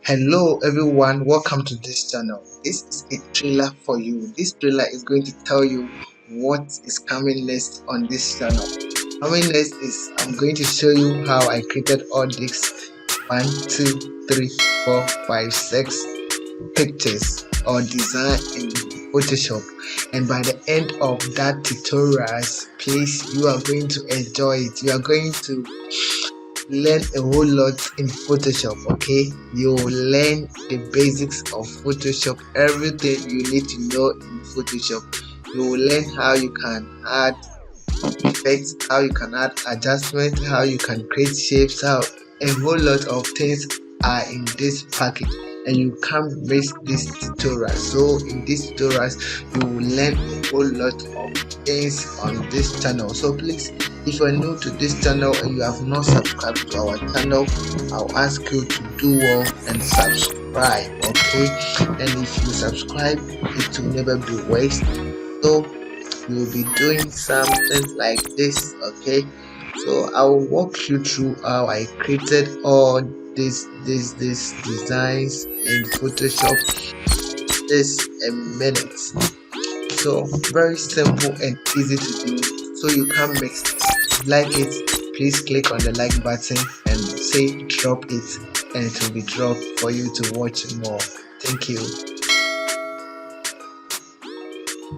Hello everyone, welcome to this channel. This is a trailer for you. This trailer is going to tell you what is coming next on this channel. Coming next is I'm going to show you how I created all these 1, 2, 3, 4, 5, 6 pictures or design in Photoshop, and by the end of that tutorials, please, you are going to enjoy it. You are going to learn a whole lot in Photoshop. Okay, you will learn the basics of Photoshop, everything you need to know in Photoshop. You will learn how you can add effects, how you can add adjustments, how you can create shapes, how a whole lot of things are in this package, and you can't miss this tutorial. So in this tutorials you will learn a whole lot of things on this channel. So please, if you are new to this channel and you have not subscribed to our channel, I'll ask you to do well and subscribe. Okay, and if you subscribe, it will never be wasted. So you'll be doing something like this. Okay, so I will walk you through how I created all these designs in Photoshop this a minute. So very simple and easy to do, so you can't mix it. Like it, please click on the like button and say drop it, and it will be dropped for you to watch more. Thank you.